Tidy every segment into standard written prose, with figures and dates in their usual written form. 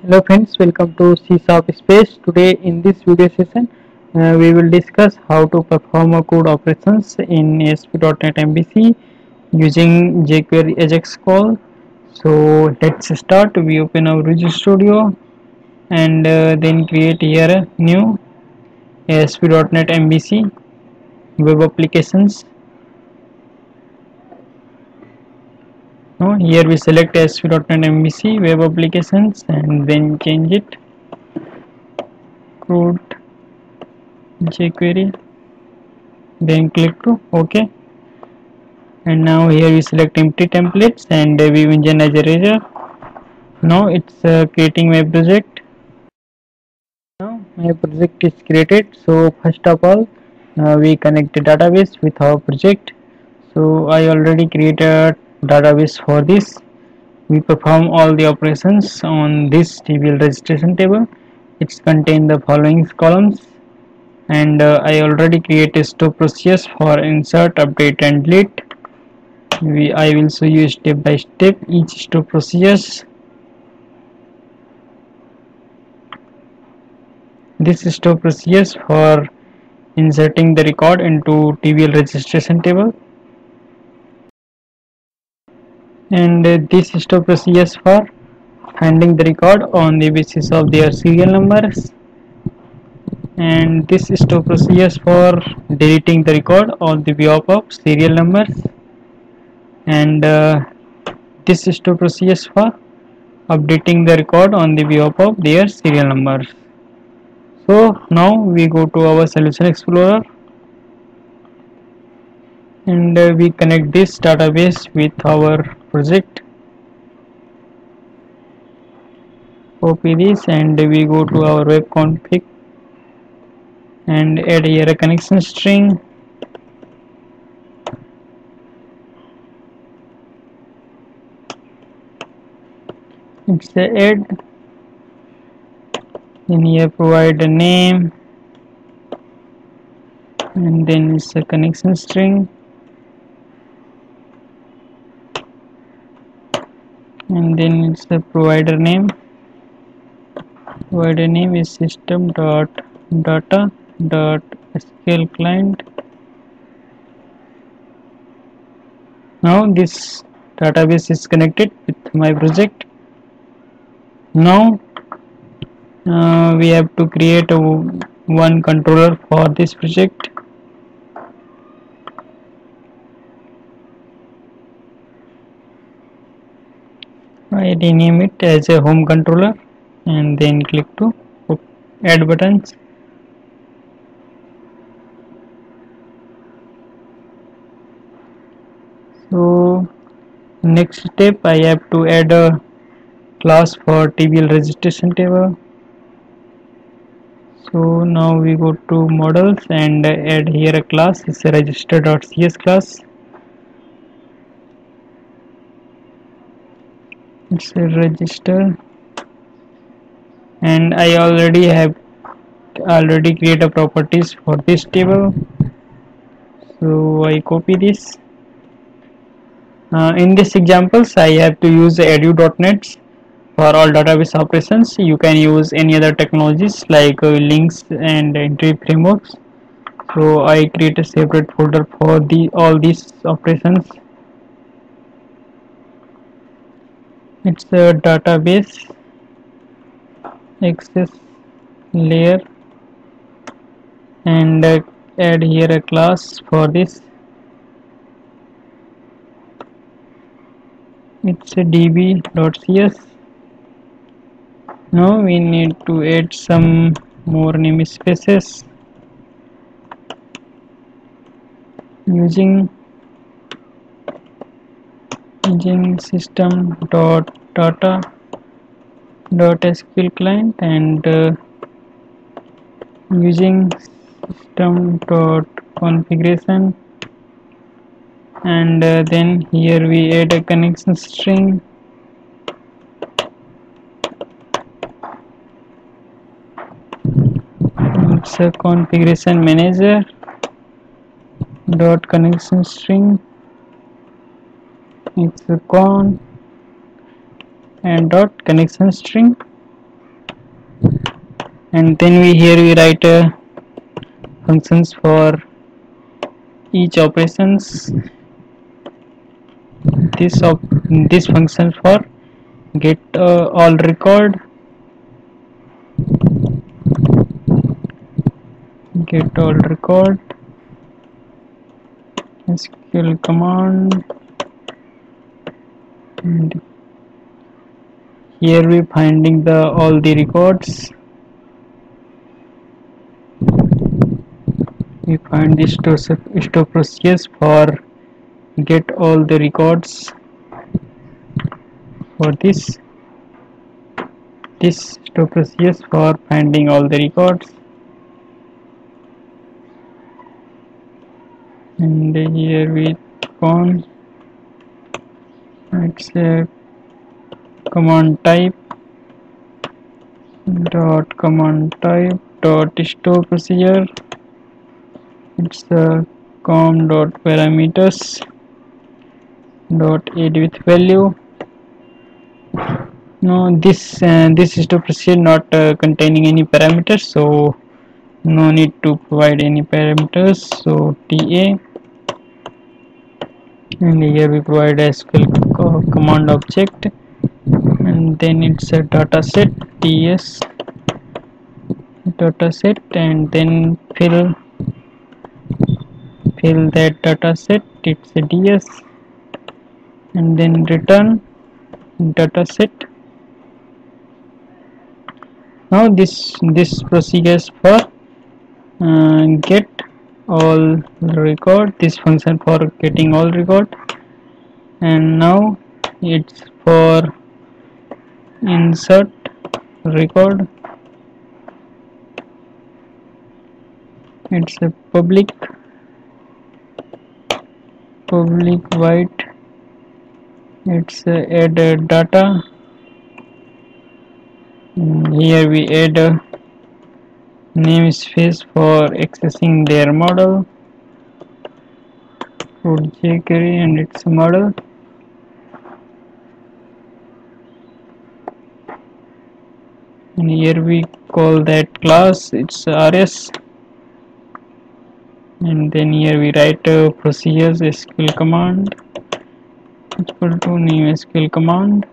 Hello friends, welcome to C# Space. Today in this video session we will discuss how to perform a CRUD operations in ASP.NET MVC using Jquery Ajax call. So let's start. We open our Visual Studio and then create here a new ASP.NET MVC web applications. Now here we select ASP.NET MVC web applications and then change it CRUD Jquery, then click to OK, and now here we select empty templates and we mention as a Razor. Now it's creating my project. Now my project is created. So first of all we connect the database with our project. So I already created a database for this. We perform all the operations on this TBL registration table. It's contain the following columns, and I already create a stop process for insert, update and delete. I will show you step by step each stop process. This stop process for inserting the record into TBL registration table, and this stop process for finding the record on the basis of their serial numbers, and this stop process for deleting the record on the behalf of serial numbers, and this stop process for updating the record on the behalf of their serial numbers. So now we go to our solution explorer and we connect this database with our project. Copy this and we go to our web config and add here a connection string. It's the add, then here provide a name and then it's a connection string, and then it's the provider name. Provider name is system.data.sql client. Now this database is connected with my project. Now we have to create one controller for this project. I rename it as a home controller and then click to add buttons. So next step, I have to add a class for TBL registration table. So now we go to models and add here a class. It's a register.cs class. It's a register, and I already create a properties for this table. So I copy this. In this examples I have to use edu.net for all database operations. You can use any other technologies like links and entry frameworks. So I create a separate folder for all these operations. It's a database access layer and add here a class for this. It's a db.cs. Now we need to add some more namespaces using system.data.sql client and using system.configuration, and then here we add a connection string. It's a configuration manager dot connection string. It's a con and dot connection string. and then we write functions for each operations. This function for get all record, SQL command, and here we finding the all the records. We find this store procedures for get all the records for this store procedures for finding all the records, and here we on it's a command type dot store procedure. It's the com dot parameters dot add with value. No, this store procedure not containing any parameters, so no need to provide any parameters. So ta, and here we provide a SQL command object, and then it's a dataset ts dataset, and then fill that dataset, it's a ds, and then return dataset. Now this procedures for get all record, this function for getting all record, and now it's for insert record. It's a public void, it's add data. Here we add a namespace for accessing their model, CRUD Jquery and its model. And here we call that class, it's rs, and then here we write procedures SQL command equal to new SQL command,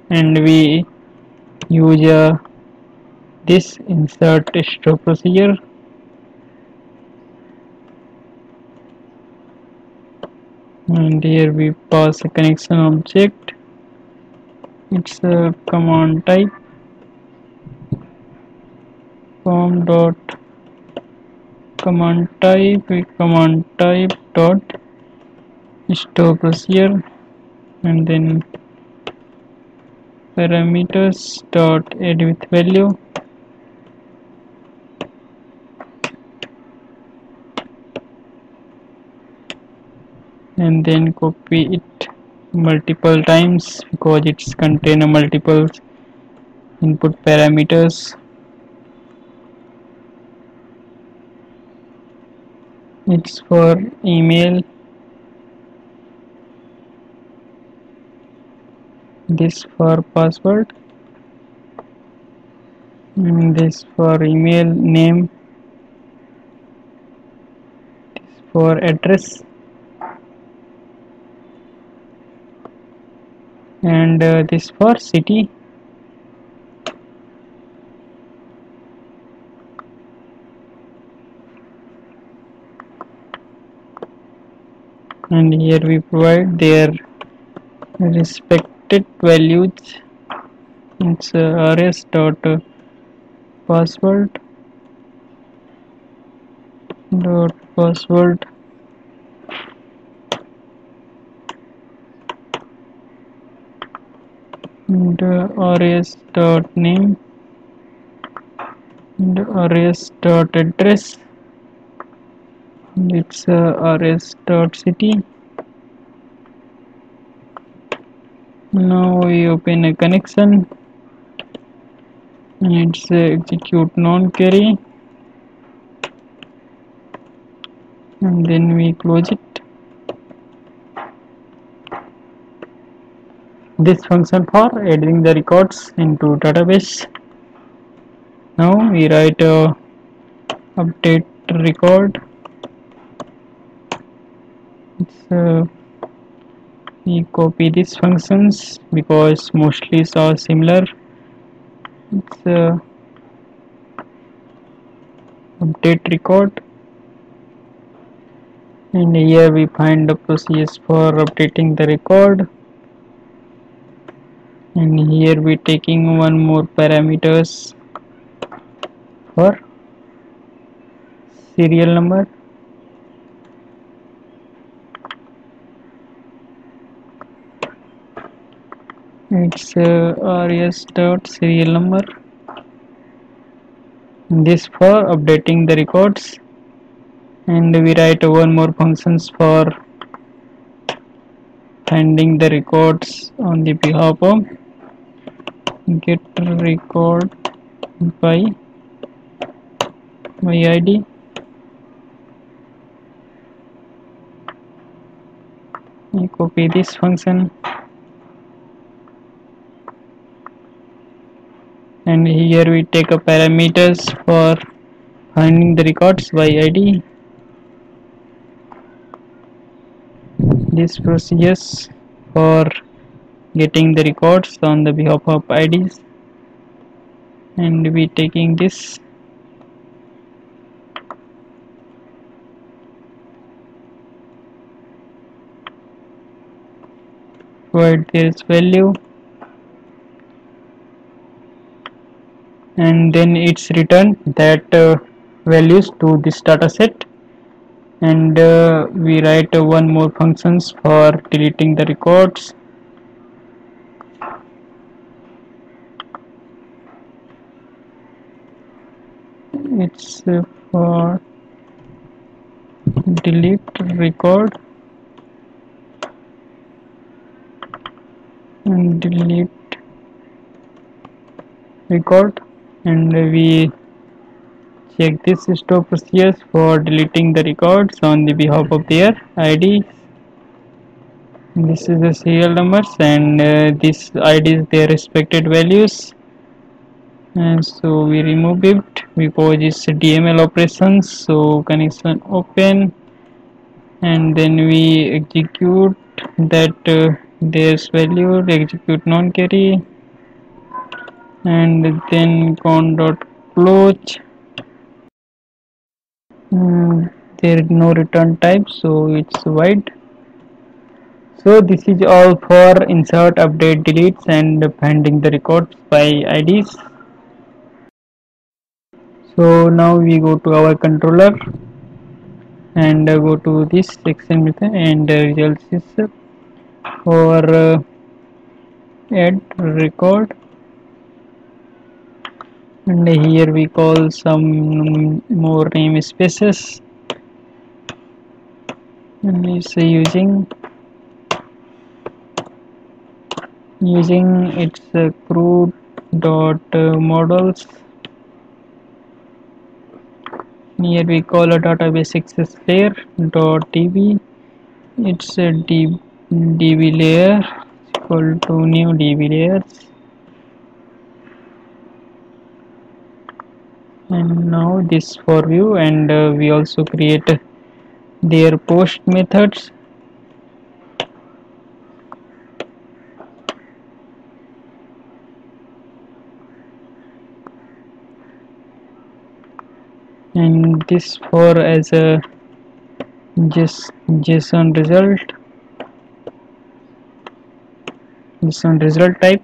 and we use this insert store procedure, and here we pass a connection object, it's a command type com dot command type dot store procedure, and then parameters dot add with value, and then copy it multiple times because it's contain a multiple input parameters. It's for email, this for password, and this for email name, this for address, and this for city. And here we provide their respected values. It's rs dot password and rs dot name and rs dot address, and it's rs dot city. Now we open a connection, it's execute non-query, and then we close it. This function for adding the records into database. Now we write update record. We copy these functions because mostly are similar. It's update record, and here we find the process for updating the record, and here we taking one more parameters for serial number. It's rs dot serial number. This for updating the records, and we write one more functions for finding the records on the behalf of get record by id. We copy this function, and here we take a parameters for finding the records by id. This process for getting the records on the behalf of IDs, and we taking this provide this value, and then it's returned that values to this data set, and we write one more functions for deleting the records. It's for delete record and delete record, and we check this stop process for deleting the records on the behalf of their ID. This is the serial numbers, and this ID is their respected values, and so we remove it because it's DML operations. So connection open, and then we execute that there's value, execute non-carry, and then con.close. There is no return type, so it's void. So this is all for insert, update, deletes, and finding the records by IDs. So now we go to our controller and go to this section method, and results is for add record, and here we call some more namespaces, and we say using its CRUD dot models. Here we call a database access layer dot db. It's a db layer equal to new db layers, and now this for view, and we also create their post methods. And this for as a JSON result type,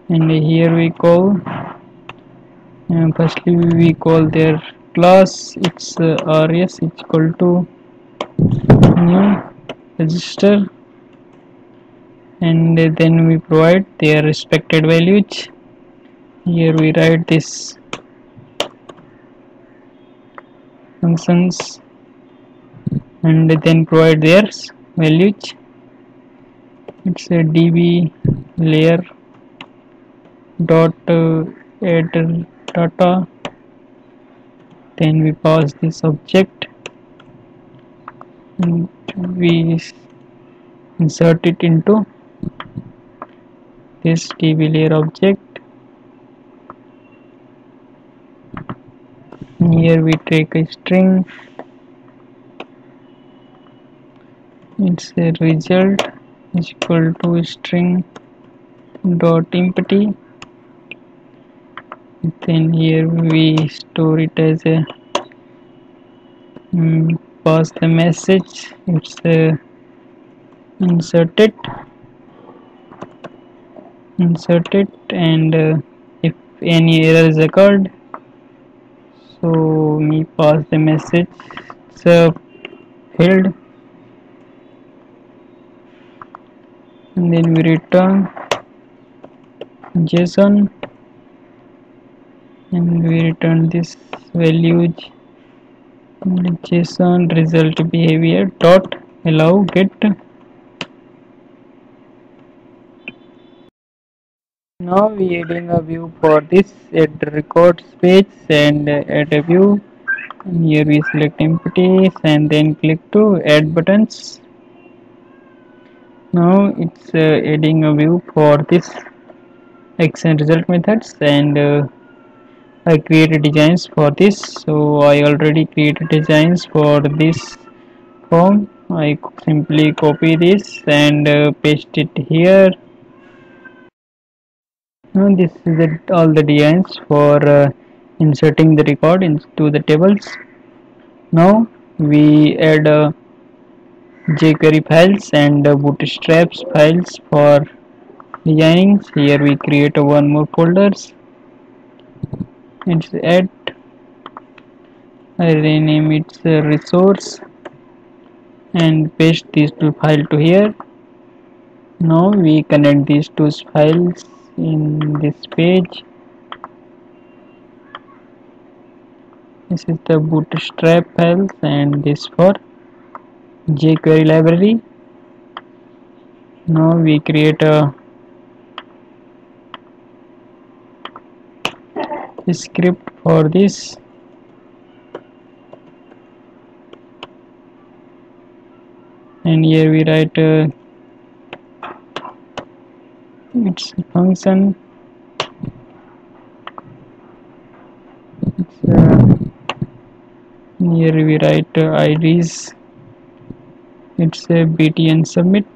and here we call firstly we call their class. It's rs equal to new register, and then we provide their respected values. Here we write this functions, and then provide their values. It's a db layer dot add data, then we pass this object, and we insert it into this DB layer object. Here we take a string. Its a result is equal to string dot empty. Then here we store it as a pass the message. It's insert it, and if any error is occurred, so we pass the message. It's failed, and then we return JSON, and we return this values. JSON result behavior dot allow get. Now we adding a view for this add records page, and add a view. And here we select empty and then click to add buttons. Now it's adding a view for this action result methods, and I created designs for this. So I already created designs for this form. I simply copy this and paste it here. Now this is all the designs for inserting the record into the tables. Now we add Jquery files and bootstraps files for designing. Here we create one more folders. It's add. I rename it resource and paste these two files to here. Now we connect these two files in this page. This is the bootstrap files and this for Jquery library. Now we create a script for this. And here we write its function. Here we write IDs. It's a btn submit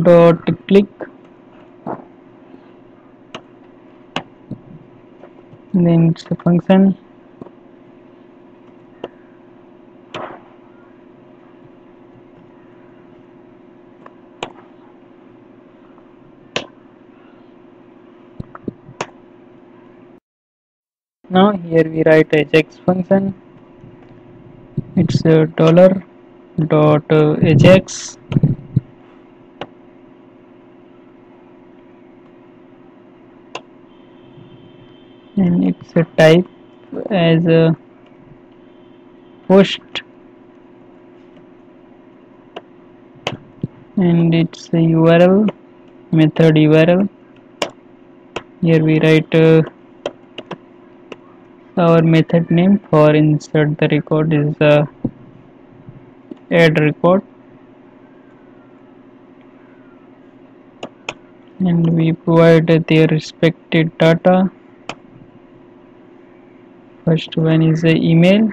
dot click. Then it's the function. Now here we write Ajax function. It's a dollar dot Ajax, and it's a type as a post, and it's a URL method URL. Here we write our method name for insert the record is add record, and we provide their respected data. First one is the email,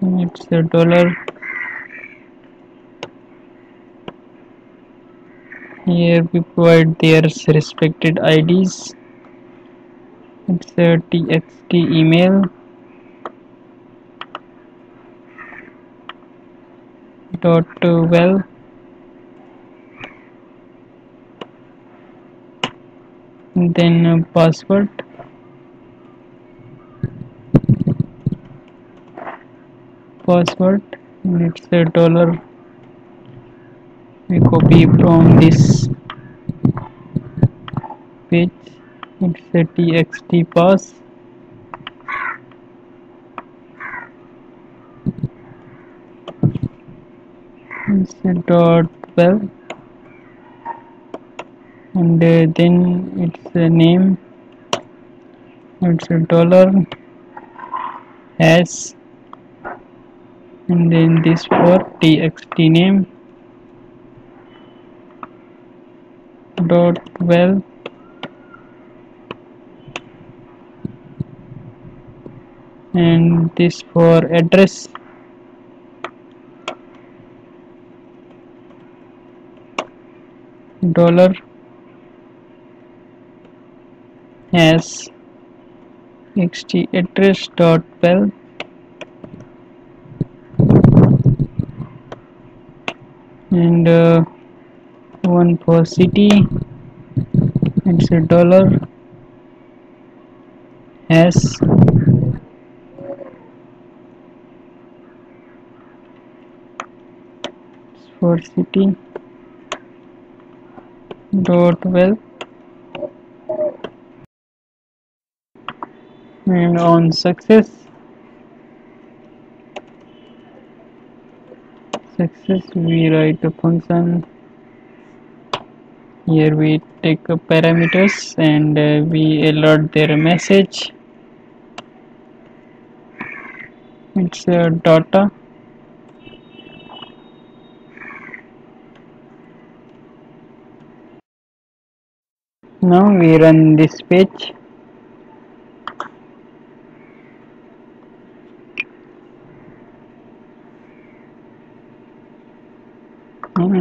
and it's a dollar. Here we provide their respected IDs. It's a txt email dot well, and then password. And it's a dollar. We copy from this page. It's a txt pass. It's a dot well, and then it's a name. It's a dollar hash and then this for txt name dot well, and this for address dollar has txt address dot well, and one for city, it's a dollar has for city dot well, and on success we write a function. Here we take parameters and we alert their message. It's data. Now we run this page.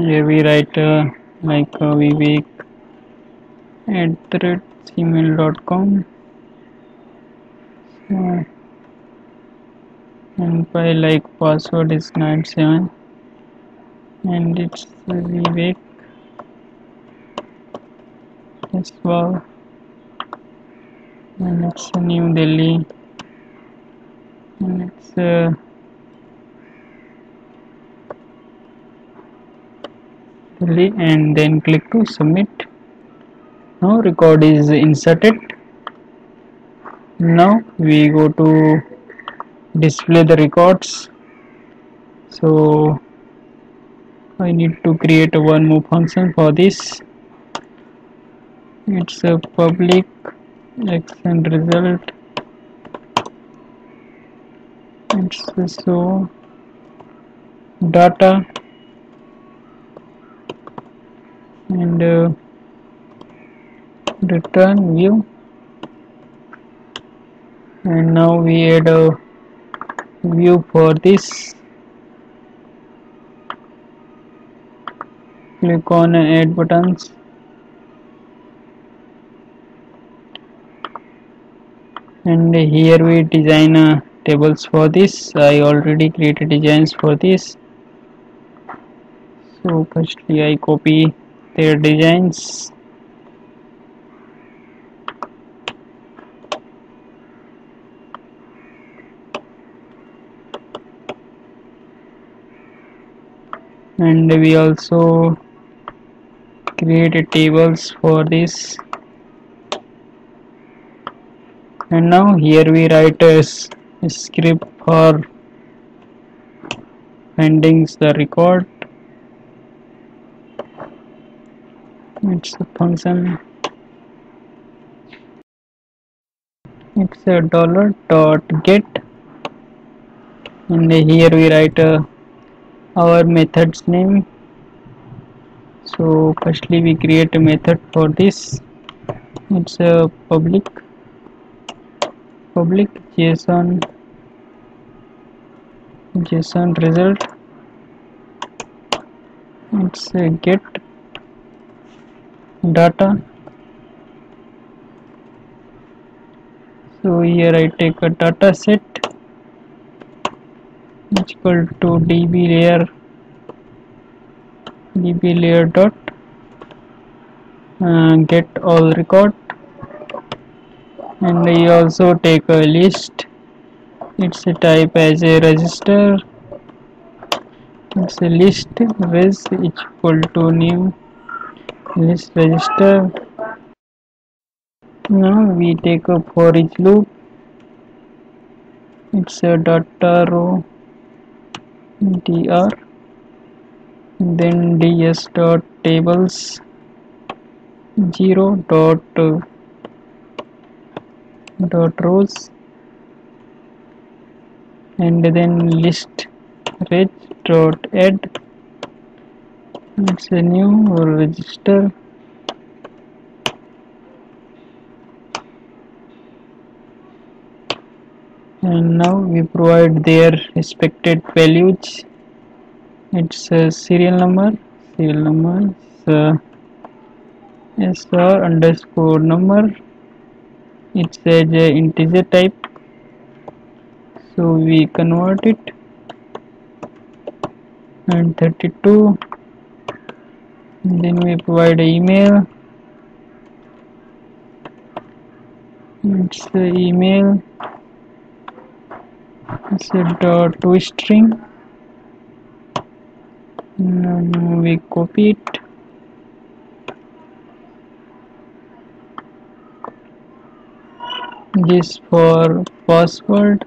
Here we write like Vivek @gmail.com, and file like password is 97, and it's Vivek as well, and it's New Delhi, and it's Delhi, and then click to submit. Now record is inserted. Now we go to display the records. So I need to create one more function for this. It's a public action result. It's so data, and return view, and now we add a view for this. Click on add buttons, and here we design tables for this. I already created designs for this. So firstly I copy their designs, and we also create tables for this. And now here we write a script for finding the record. It's a function. It's a dollar dot get, and here we write our method's name. So firstly we create a method for this. It's a public JSON result. It's a get data. So here I take a data set equal to db layer dot get all record, and I also take a list. It's a type as a register. It's a list res equal to new list register. Now we take a for each loop. It's a data row dr, then ds dot tables 0 dot rows, and then list reg.add. It's a new register, and now we provide their expected values. It's a serial number is SR underscore number. It's as a integer type, so we convert it, and 32. Then we provide an email. It's the email. It's a dot toString. Now we copy it. This for password,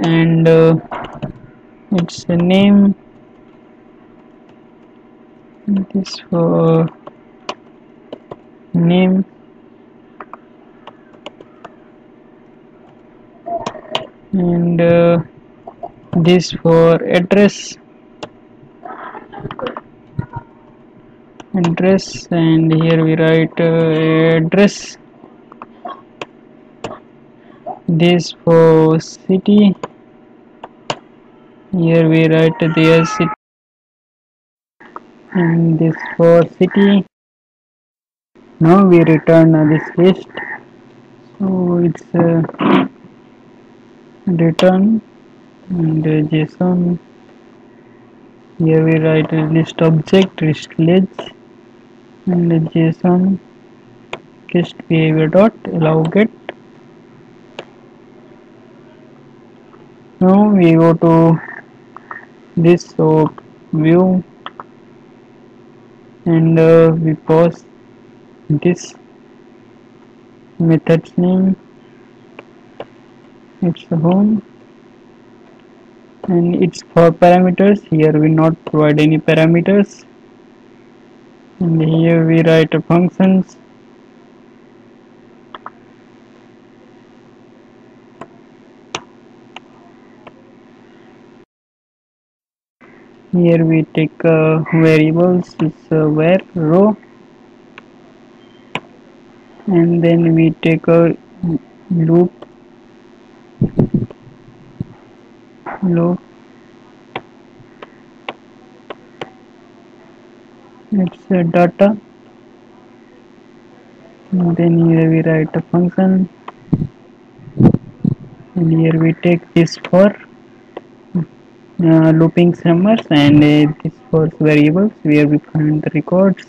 and it's a name. This for name, and this for address, and here we write address. This for city, here we write their city, and this for city. Now we return this list, so it's return, and JSON. Here we write a list object list, and JSON guest behavior dot allow get. Now we go to this view, and we pass this method's name. It's the home, and it's for parameters. Here we not provide any parameters, and here we write functions. Here we take variables. It's where row, and then we take a loop. It's data, and then here we write a function, and here we take this for looping numbers, and this for variables where we find the records,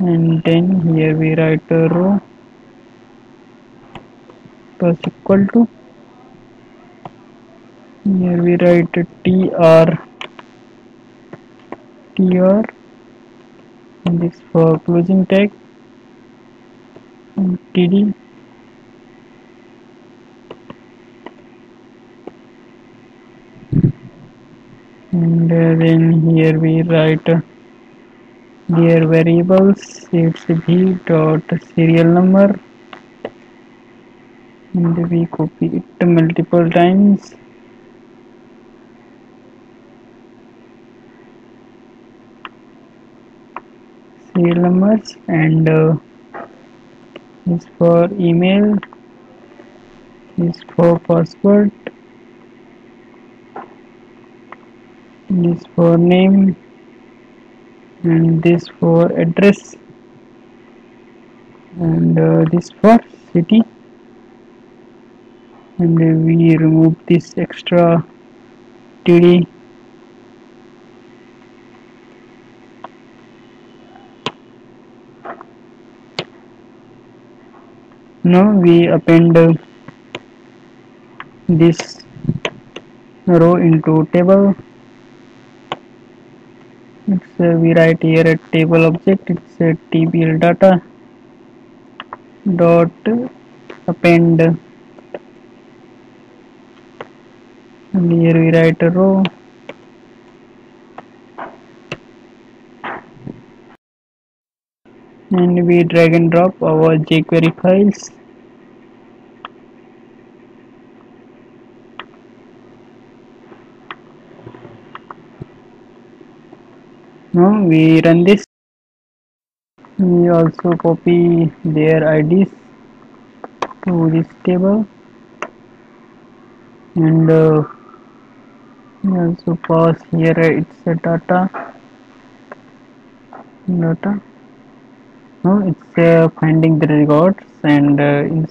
and then here we write a row plus equal to, here we write a tr, and this for closing tag, and td, and then here we write their variables. It's v dot serial number, and we copy it multiple times. Serial numbers, and this for email, this for password, this for name, and this for address, and this for city, and we remove this extra td. Now we append this row into table. It's we write here a table object. It's a tbl data dot append, and here we write a row, and we drag and drop our jQuery files. Now we run this. We also copy their IDs to this table, and we also pass here it's a data. Now it's finding the records and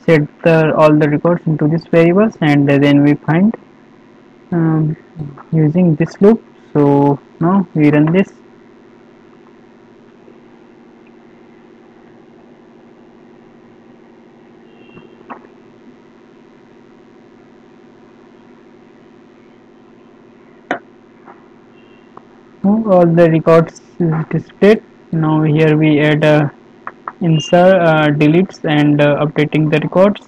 set all the records into this variables, and then we find um, using this loop. So now we run this. Now all the records is displayed. Now here we add insert deletes and updating the records.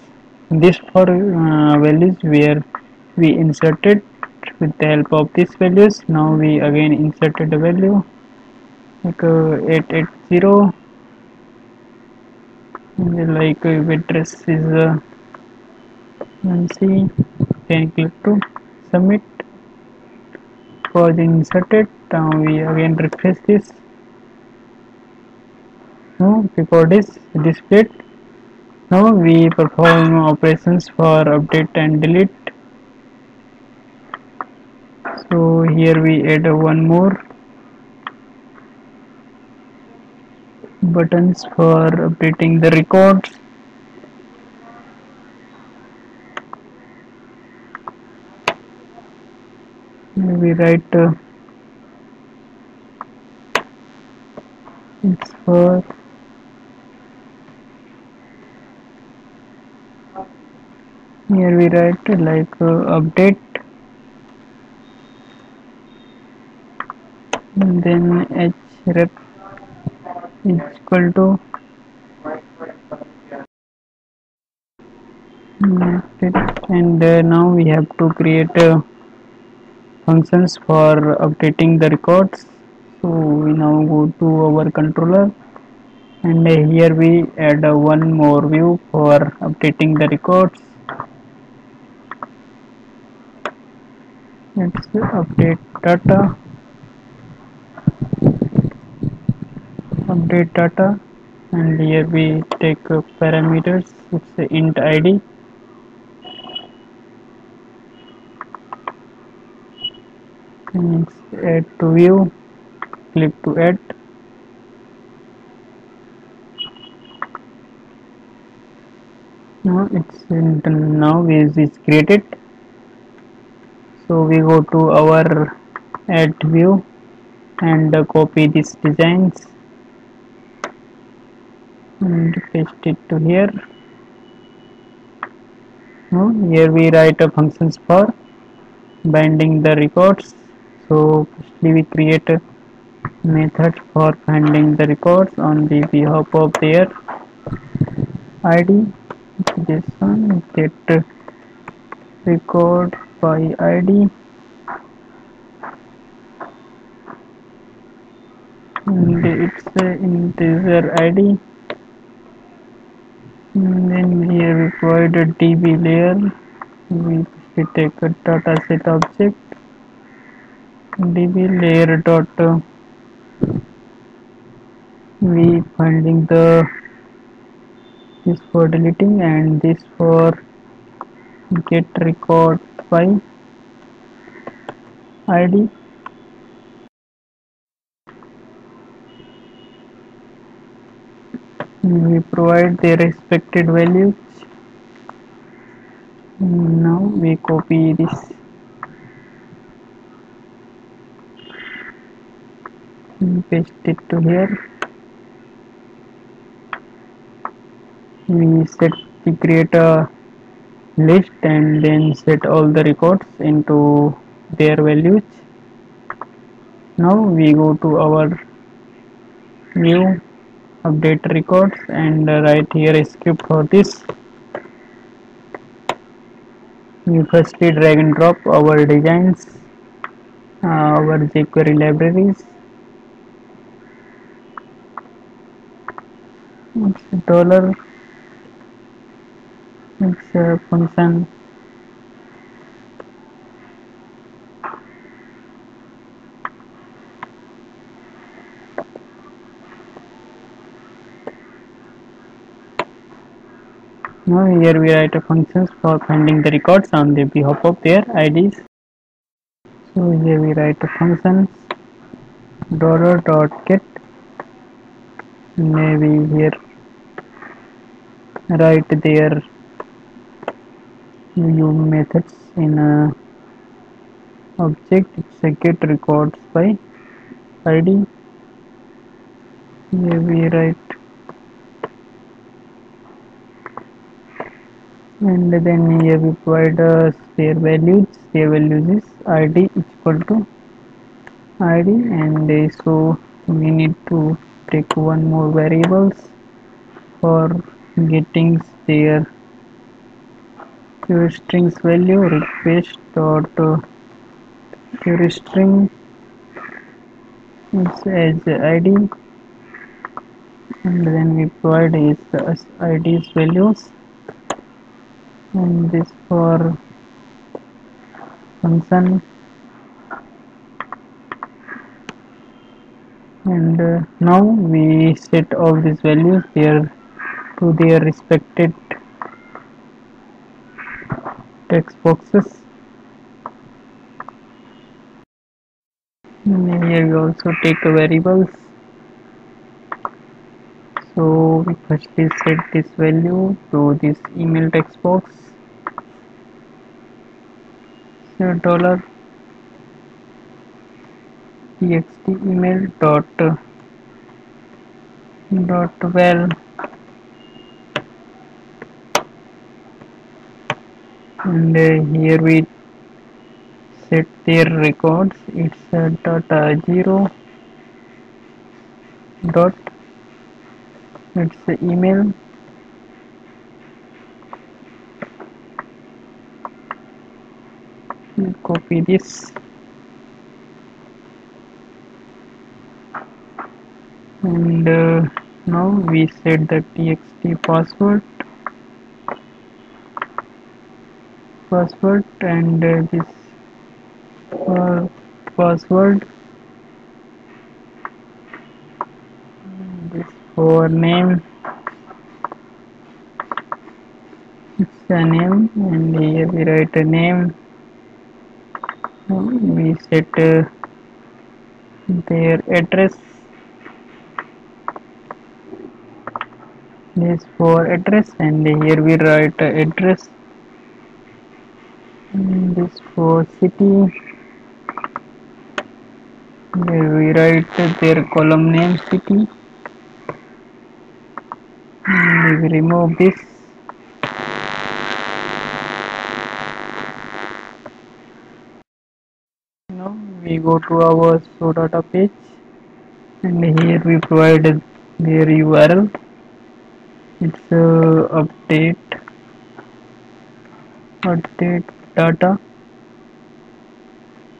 This for values where we inserted with the help of these values. Now we again inserted a value like 880, like address is MVC. Then click to submit. Was inserted. Now we again refresh this. Now record is displayed. Now we perform operations for update and delete. So here we add one more buttons for updating the records. We write it's for here we write like update, and then href is equal to and now we have to create functions for updating the records. So we now go to our controller, and here we add one more view for updating the records. Let's update data, and here we take parameters. It's int id, and add to view. Click to add. Now is created. So we go to our add view and copy these designs and paste it to here. Now here we write a functions for binding the records. So firstly we create a method for finding the records on the behalf of their id. JSON get record by id, and it's integer id. And then here we provide a db layer. We take a dataset object db layer dot we finding the this for deleting and this for get record by id. We provide their respected values. Now we copy this and paste it to here. We create a list and then set all the records into their values. Now we go to our new update records and write here a script for this. We firstly drag and drop our designs, our jQuery libraries. It's dollar, it's a function Now here we write a functions for finding the records on the behalf of their IDs. So here we write a function $.get, maybe here write their new methods in a object. It's a get records by ID. Here we write, and then here we provide their values. Their values is ID equal to ID, and so we need to take one more variables for getting their query strings value. Request dot query string is as ID, and then we provide is ID's values, and this for function, and now we set all these values here to their respected text boxes. And here we also take variables. So we firstly set this value to this email text box. So $txt email dot val, and here we set their records. It's data 0 dot, it's the email, we copy this, and now we set the txt password, and this password, this for name, it's a name, and here we write a name. We set their address, this for address, and here we write address, and this for city, here we write their column name city, and we remove this. Now we go to our show data page, and here we provide their URL. It's update data,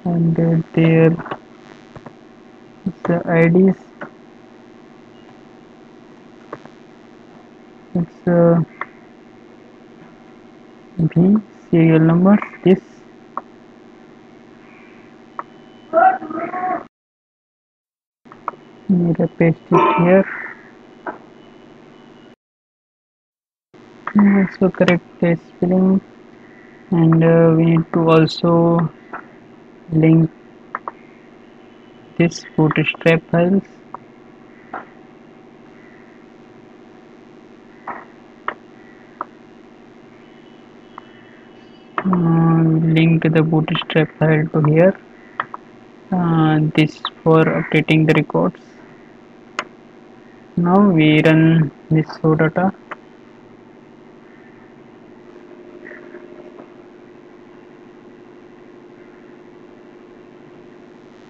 and there it's IDs, it's V serial numbers, this, we paste it here. Also correct the spelling, and we need to also link this bootstrap files. Link the bootstrap file to here. This for updating the records. Now we run this show data,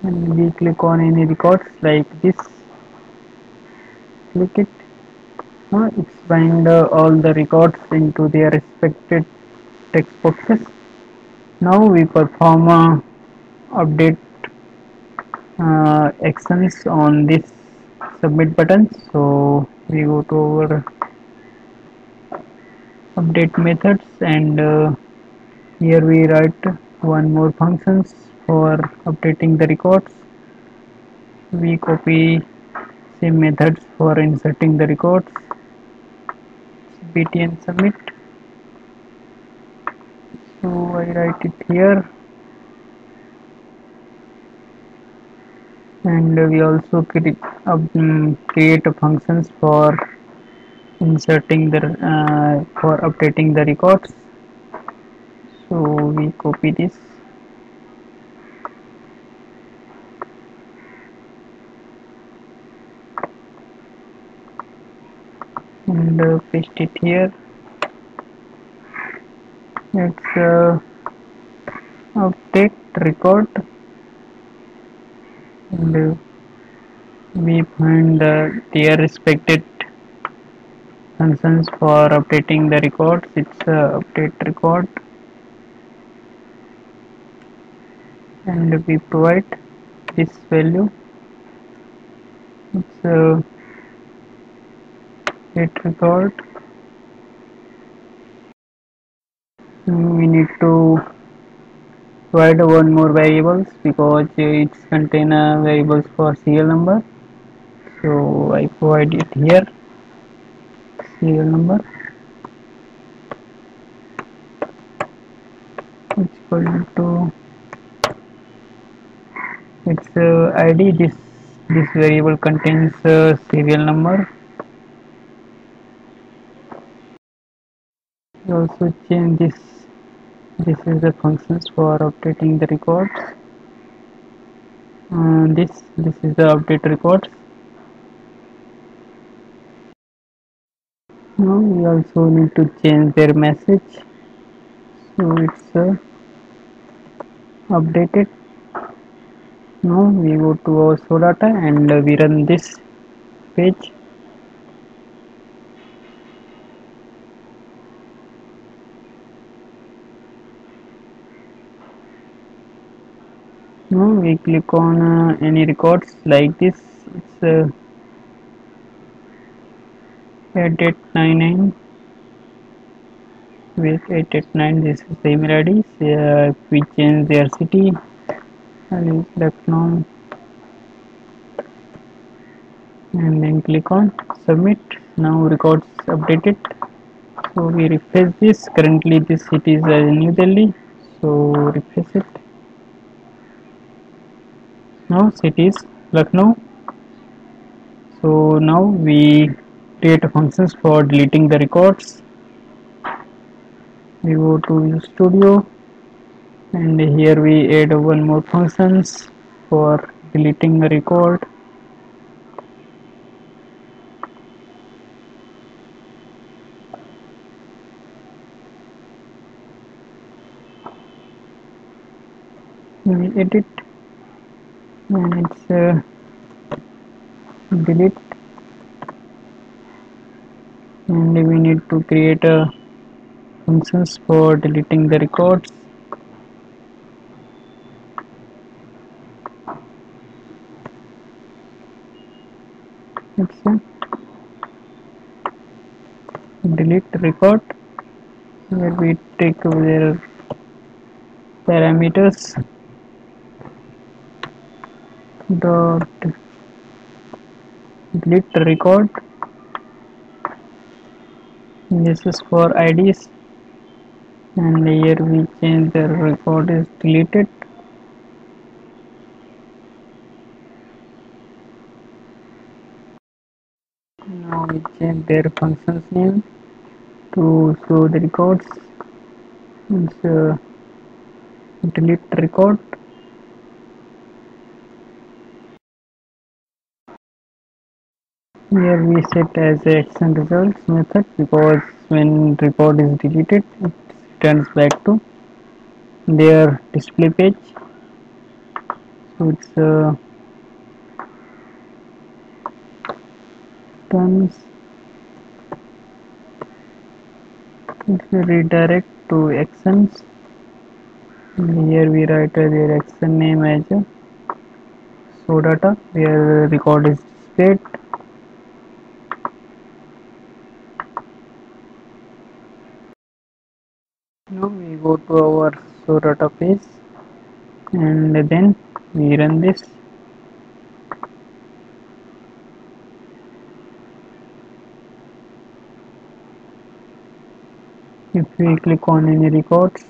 and we click on any records like this, click it. Now it's bind all the records into their respected text boxes. Now we perform update actions on this submit button. So we go to our update methods, and here we write one more functions for updating the records. We copy same methods for inserting the records, btn submit. So I write it here, and we also create functions for inserting the for updating the records. So we copy this and paste it here. Let's update record, and we find their respected functions for updating the records. It's update record, and we provide this value. It's get record. We need to provide one more variables because it's contain variables for serial number. So I provide it here, serial number is equal to its id. This variable contains serial number. We also change this. This is the functions for updating the records. This is the update records. Now we also need to change their message. So it's updated. Now we go to our show data and we run this page. Now we click on any records like this. It's 8899 with 889. This is the email ID. If we change their city, I'll Lucknow, and then click on submit. Now records updated. So we refresh this. Currently this city is New Delhi. So refresh it. Now city is Lucknow. So now we create functions for deleting the records. We go to studio, and here we add one more functions for deleting the record. We edit, and it's delete, and we need to create a functions for deleting the records. It's delete record, where we take their parameters dot delete record. This is for IDs, and here we change the record is deleted. Now we change their functions name to show the records. It's delete record. Here we set as a action results method because when record is deleted, it turns back to their display page. So it's turns, it's a redirect to actions. And here we write their action name as show data, where record is displayed. Now we go to our show data page, and then we run this. If we click on any records,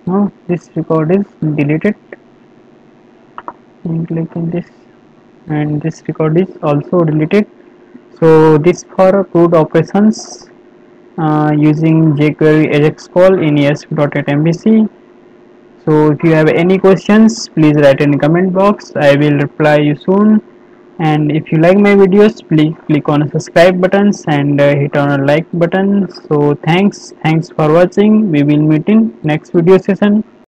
Now this record is deleted, and click in this, and this record is also deleted. So this for CRUD operations using jQuery Ajax call in ASP.NET MVC. So if you have any questions, please write in the comment box. I will reply you soon. And if you like my videos, please click on the subscribe buttons and hit on a like button. So thanks for watching. We will meet in next video session.